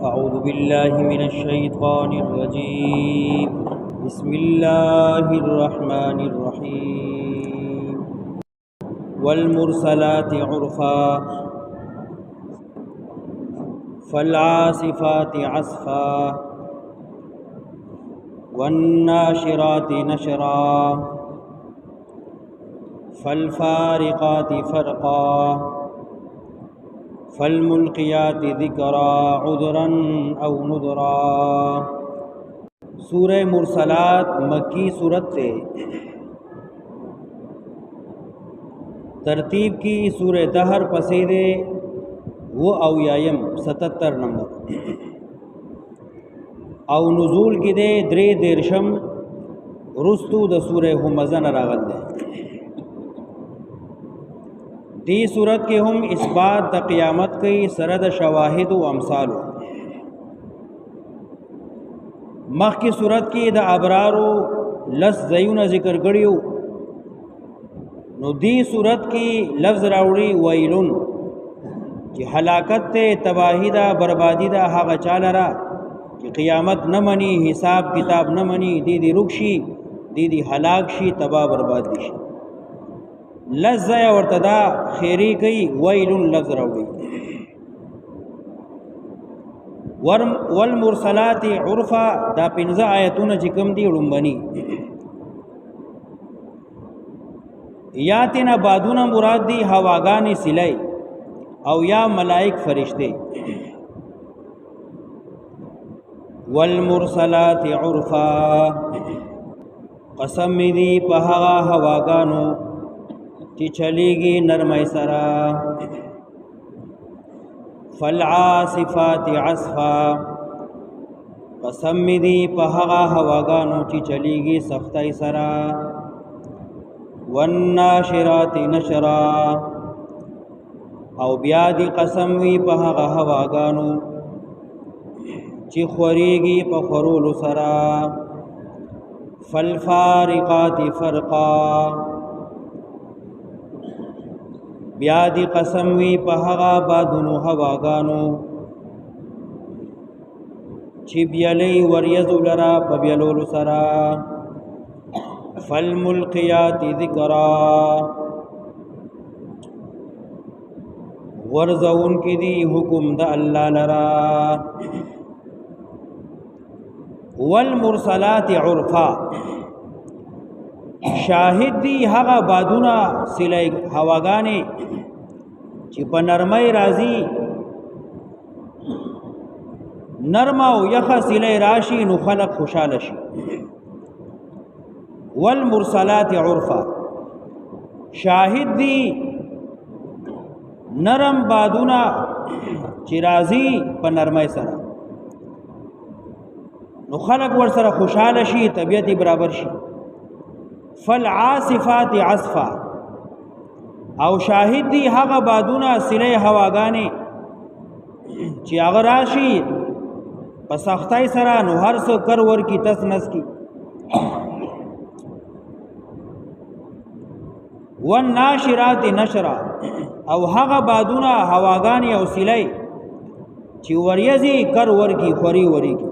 أعوذ بالله من الشيطان الرجيم بسم الله الرحمن الرحيم والمرسلات عرفا فالعاصفات عصفا والناشرات نشرا فالفارقات فرقا فالملقيات ذکرا عذرا او نذرا۔ سورہ مرسلات مکی صورت سے ترتیب کی سورہ دہر پسیدے وہ اویایم 77 نمبر او نزول کی دے درے دیرشم رستو د سورہ همزن راغل دے۔ دی صورت کے ہم اثبات د قیامت کی سرد شواہد و امثالو مخ کی صورت کی د ابرارو لس زیون ذکر کریو نو دی صورت کی لفظ راوڑی ویلون کہ ہلاکت تے تباہی دا بربادی دا حق چالرا کہ قیامت نہ منی حساب کتاب نہ منی دی رکشی دی ہلاک شی تباہ بربادی شی لفظ ورتدا خیری کئی ویلون لفظ راوڑی۔ والمرسلات عرفا دا پنزا آیتون چکم دی رنبنی یاتنا بادونا مراد دی ہواگانی سلائی او یا ملائک فرشتے۔ والمرسلات عرفا قسم دی پہا ہواگانو چی چلیگی نرمی سرا۔ فالعاصفات عصفا قسم دی پہا ہواگانو چی چلیگی سختی سرا۔ والناشرات نشرا او بیادی قسم وی پہا ہواگانو چی خوریگی پخورول سرا۔ فالفارقات فرقا بیادی قسم وی پہا بادنو ہواگانو چی بیلی وریزو لرا پبیلول سرا۔ فالملقیات ذکرا ورزون کی دی حکم دا اللہ لرا۔ والمرسلات عرفا شاہد دی حقا بادونا سلائی ہواگانے چی پا نرمائی رازی نرماو یخا سلائی راشی نو خلق خوشالشی۔ والمرسلات عرفا شاہد دی نرم بادونا چی رازی پا نرمائی سرا نو خلق ور سر خوشالشی طبیعتی برابر شی۔ فالعاصفات عصفا او شاہد دی حق بادونا سلے ہواگانے چی اغراشی پس اختائی سرا نو ہر سو کرور کی تس نس کی۔ والناشرات نشرا او حق بادونا ہواگانی او سلے چی وریزی کرور کی خوری وری کی۔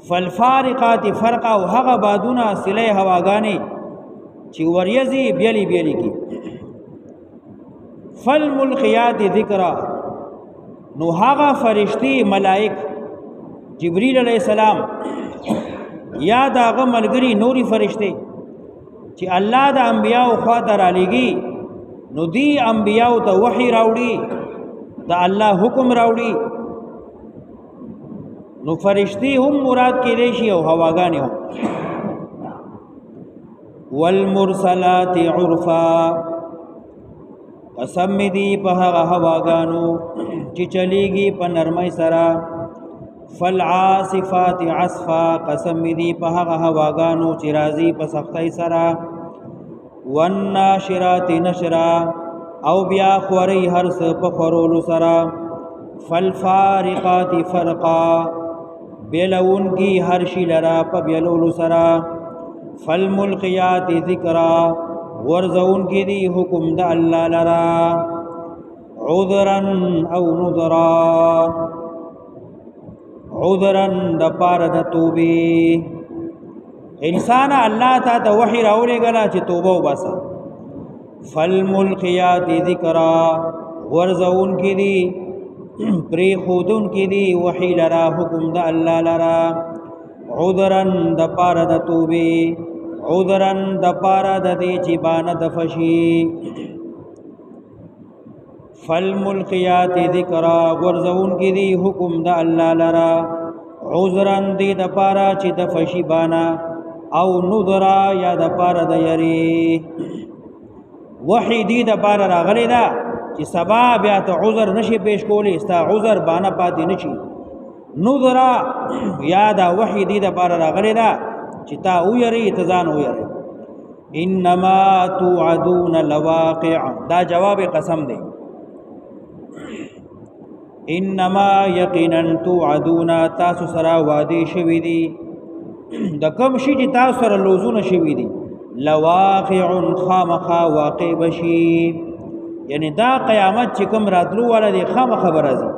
فالفارقات فرقا و حق بادونا سلے ہواگانے چی وریزی بیلی بیلی کی۔ فالملقیات ذکرا نو حق فرشتی ملائک جبریل علیہ السلام یا دا غم ملگری نوری فرشتے چی اللہ دا انبیاء خواتر آلیگی نو دی انبیاء تا وحی راوڑی دا اللہ حکم راوڑی نو فرشتی ہم مراد کی دیشی او ہواگانی ہم۔ والمرسلات عرفا قسم دی پہا ہواگانو چی چلیگی پا نرمی سرا۔ فالعاصفات عصفا قسم دی پہا ہواگانو چی رازی پا سختی سرا۔ والناشرات نشرا او بیا خوری ہرس پا خورول سرا۔ فالفارقات فرقا بیلون کی ہرشی لرا پا بیلول سرا۔ فالملقیات ذکرا ورزون کی دی حکم دا اللہ لرا۔ عذرا او نذرا عذرا د پاره د توبې. انسان الله تا ته وحی راولېږله چې توبه وباسه. فالملقیات ذکرا ورزون کی دی پریخودن کی دی وحی لرا حکم د الله لرا. عذرن د پاره د توبې، عذرن د پاره د دې چې بانه د فشي. فالملقیات ذکرا ورزون کی دی حکم د الله لرا. عذرن دې د پاره چې د فشي بانا او نذرا یا د پاره د یری. وحی دی د پاره راغلی دا چې سبا بیا ته عذر نشي پیش کولی، ستا عذر باندې پاتې نشي. نذرا یا دا وحی دی د پاره راغلی دا چې تا ویری اتزان ویری. انما توعدون لواقع دا جواب قسم دی. انما یقینا توعدون تاسو سره وعده شوی دی د کوم شي چې تاسو سره لوزونه شوی دی. لواقع خامخا واقع بشي، یعنی دا قیامت چې کوم راتلو والا دی خامخا برازي،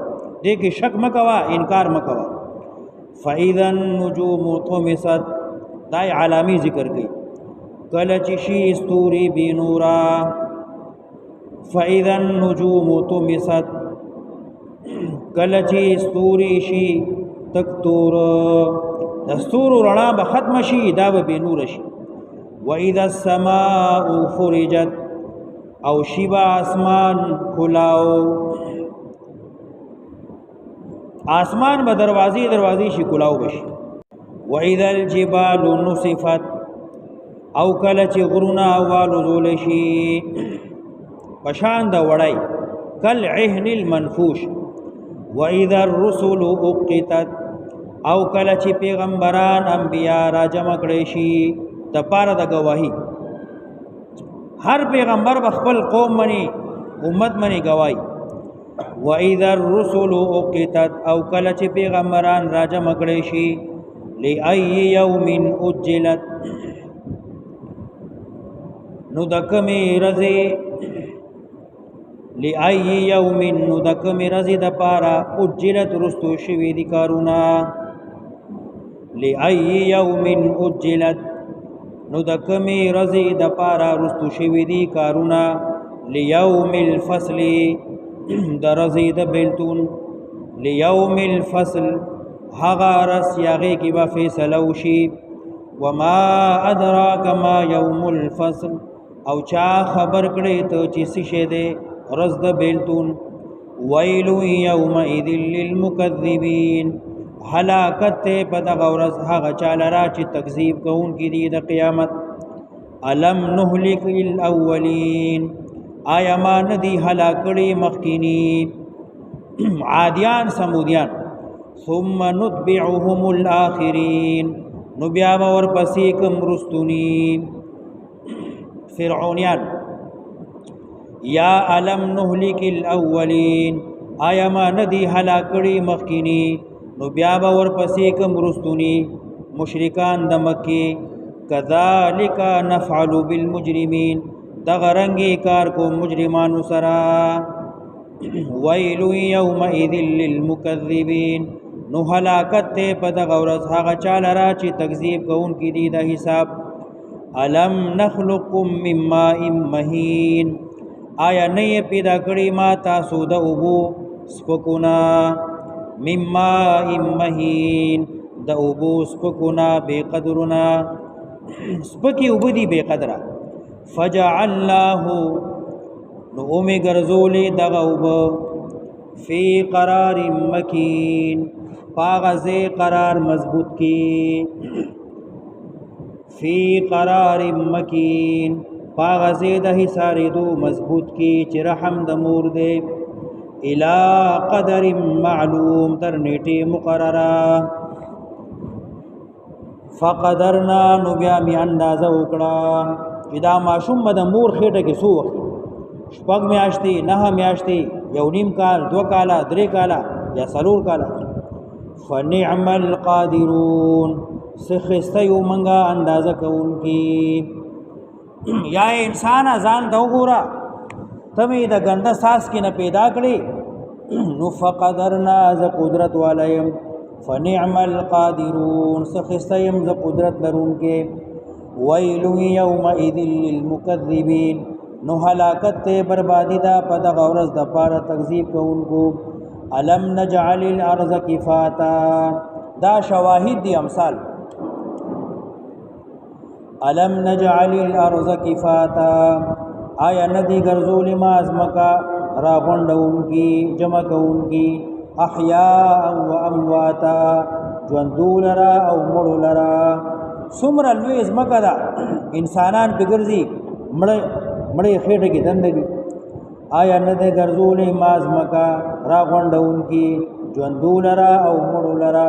دې کې شک مکوا انکار مکوا. فاذا النجوم طمست دا علامی ذکر کړي کله چې شي استوري بنورا. فاذا النجوم طمست کله چې استوري شي تکتور دستور رڼا به ختم شي دا به بنور شي. واذا السماء فرجت او شیبا اسمان کلاو، آسمان به دروازې شي کلاو بشي. واذا الجبال نصفت او کله چې غرونه والوزول شي پشان د وړای کل عهن المنفوش. واذا الرسل اقتت او کله چې پیغمبران انبیا را جمع کړي شي د پاره د گواهی. هر پیغمبر بخپل قوم منی امت منی گواہی. واذا الرسل اقتت او کله چې پیغمبران را جمع کړي شي لای یوم اجلت نو دکمه رزه لای یوم نو دکمه رزه د پاره اجلت رستو شوی دی کارونا. لای یوم اجلت نو د کمی رزی د پارا رستو شوی دی کارونا. لیوم الفصل د رزی د بیلتون. لیوم الفصل هغه رس یاغی کی با فیصله وشي. وما ادراک ما یوم الفصل او چا خبر کړي ته چې څه شه دی رز د بیلتون. ویل یومئذ للمکذبین حلاکت په دغه ورځ هغه چاله را چې تکذیب کوونکي دي د قیامت. الم نهلک الاولین آیا ما ندی هلاک کړي مخکینی عادیان سمودیان. ثم نتبعهم الاخرین نو بیا به ورپسې کوم رستونی فرعونیان. یا الم نهلک الاولین آیا ما ندی هلاک کړي مخکینی نو بیا به ورپسې کوم رستونی مشرکان د مکې. کذالک نفعل بالمجرمین دغه رنګې کار کو مجرمانو سره. ویل یومئذ للمکذبین نو هلاکت ته په دغه ورځ هغه چاله را چې تکذیب کوونکي دي د حساب. الم نخلقکم من ماء مهین آیا نه پیدا کړی ما تاسو د اوبو سپکونا. من ماء مهین د اوبو سپکونا بے قدرنا سپکی اوبو دی بے قدرہ. فجعلناه نو اومی گرزولی دغه اوبو فی قرار مکین پاغذ قرار مضبوط کی. فی قرار مکین پاغذ د حصاریدو مضبوط کی چې رحم د مور دے. الى قدر معلوم تر نیټه مقرره. فقدرنا نو بیا می اندازه وکړه چې دا ماشوم د مور خېټه کې څو وخت شپږ میاشتې 9 میاشتې 1.5 کال 2 کاله 3 کاله یا 4 کاله. فنعم القادرون سخسته یو منګه اندازه کوونکی. یا انسان ځان ته وګوره تمه د ګنده ساس کې نه پیدا کړي نو فقدرنا ز قدرت والایم فنعم القادرون سخستیم ز قدرت لرون کے ویل یومئذ للمکذبین نو ہلاکت تے بربادی دا پدا غورز دا پارا تکذیب کو ان کو علم نجعل الارض کفاتا دا شواہد دی امثال علم نجعل الارض کفاتا آیا ندی گرزول مازمکا را غنڈون کی جمع کون کی احیاء و امواتا جوندو لرا او مڑو لرا سمر لوی ازمکا دا انسانان پی گرزی مڑی خیٹے کی دندگی آیا ندی گرزول مازمکا را غنڈون کی جوندو لرا او مڑو لرا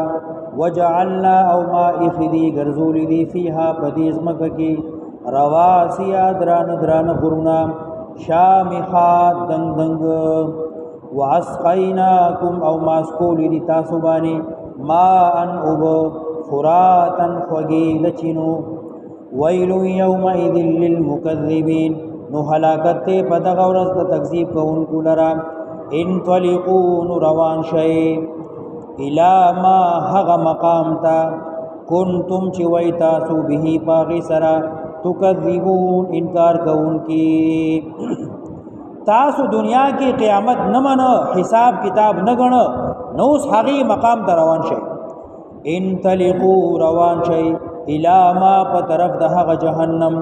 وجعلنا او ما اخدی گرزولی دی فیہا پدیز مکہ کی رواسیا دران دران غرنا شامخات دنگ دنگ واسقیناکم او ماسکولی دی تاسوبانی ما ان اوب فراتا خوگی دچنو ویل یومئذ للمکذبین نو حلاکت تے پدغ ورز تکذیب کو انکو لرا انطلقون روان شئی الى ما حغ مقام تا کنتم چوئی تاسو بہی پاغی سرا تکذبون انکار کون کی تاسو دنیا کی قیامت نمن حساب کتاب نگن نوس حقی مقام تا روان شئی انطلقو روان شئی الى ما پترف دہغ جہنم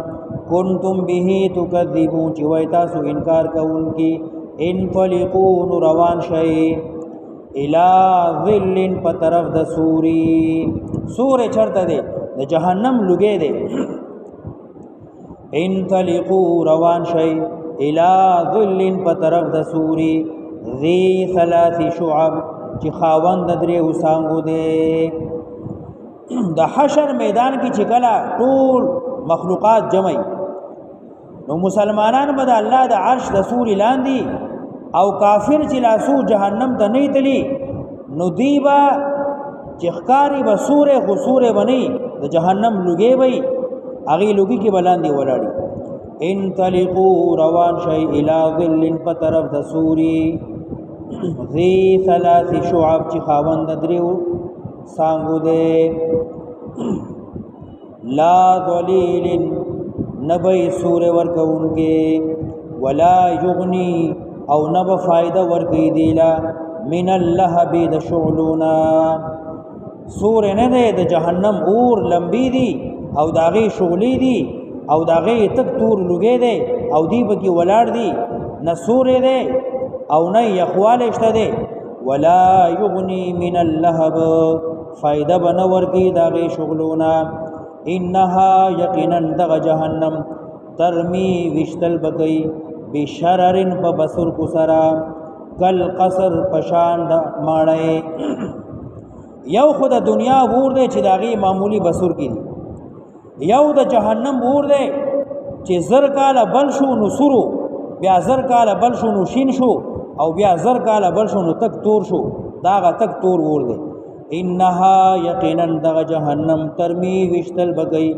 کنتم بہی تکذبون چوئی تاسو انکار کون کی انطلقون روان شئی الى ظل پترف د سوری سور چرته دے د جہنم لگے دے انطلقو روان شئی الى ظل پترف د سوری ذی ثلاث شعب چی خاوند درے وسانگو دے د حشر میدان کی چکلا طول مخلوقات جمعی نو مسلمانان بدا اللہ د عرش د سوری لاندی او کافر چې لاسو جهنم ته نه تلی نو دیبا چخکاری به سوره غسوره بنی د جهنم لګي وي اغي لګي کې بلاندې ولاړی انطلقوا روان شي الى ظل پترف د سوري ذی ثلاث شعب چې خاوند دریو سانګو دے لا ذلیل نبی سوره ورکونګي ولا یغنی او نب فائدہ ورکی دیلا من اللہب د شعلونا سور نه ده د جهنم اور لمبی دی او داغی شغلی دی او داغی تک تور لگے دے او دی بکی ولاړ دی نه سور ده او نه یخوال اشته ده ولا یغنی من اللهب فائدہ بن ورکی داغی شغلونا انها یقینا دغ جهنم ترمی وشتل بکی بشررن په بسر کو سرا کل قصر پشان د ماړې یو خود دنیا ور دے چې داغي معمولی بسر کی یو د جهنم ور دے چې زر کاله بل شو نو سرو بیا زر کاله بل شو نو شین شو او بیا زر کاله بل شو نو تک تور شو داغه تک تور ور دے انها یقینا د جهنم ترمی وشتل بگئی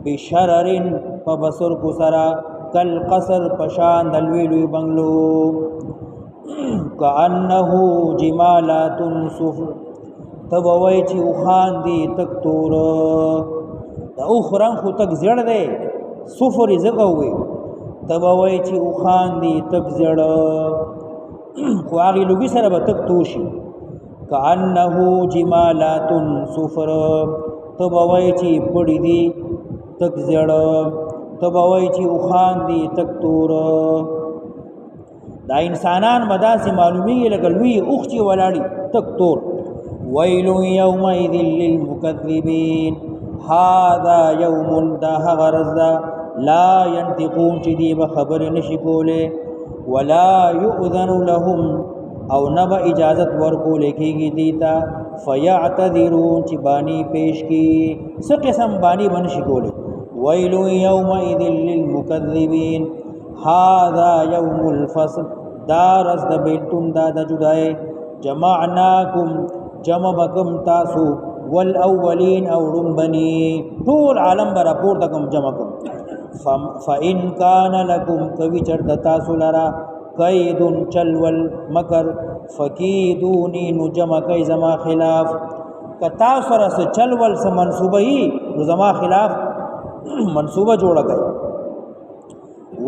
بشررن په بسر کو سرا کل قصر پشان دلویلوی بنگلو کانه جمالات صفر تبوی چی اوخان دی تک تور دا اوخران خو تک زیڑ دے صفر زگوی تبوی چی اوخان دی تک زیڑ خو آغی لگی سر با تک توشی کانه جمالات صفر تبوی چی پڑی دی تک زیڑ تبوی چی اوخان دی تک تور دا انسانان مدا سے معلومی لگلوی اوخ چی ولاڑی تک تور ویل یومئذ للمکذبین هذا یوم دا غرز لا ينطقون چی دی بخبر نشکولے ولا یؤذن لهم او نبا اجازت ورکو لکی گی دیتا فیعتذرون چی بانی پیش کی سا قسم بانی بن شکولے ویل یومئذ للمکذبین هذا یوم الفصل دار از د بیلتم دا د جدائے جمعناکم جمع بکم تاسو والاولین او رنبنی طول عالم برا پورتکم جمع کم فإن کان لکم کوی چرد تاسو لرا قیدن چلول مکر فکیدونی نو جمع کئی زما خلاف کتا سره څه چل ول څه منصوبه هي نو زما خلاف منصوبه جوړه کړي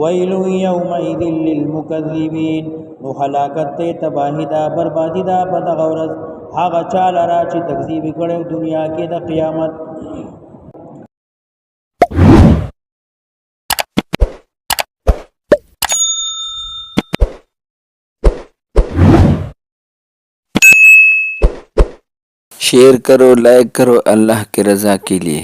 ویل یومئذ للمکذبین نو هلاکت ته تباہی دا بربادی دا په دغه ورځ هغه چا لرا چې تکذیب کړي دنیا کې د قیامت शेयर करो लाइक करो अल्लाह की रज़ा के लिए।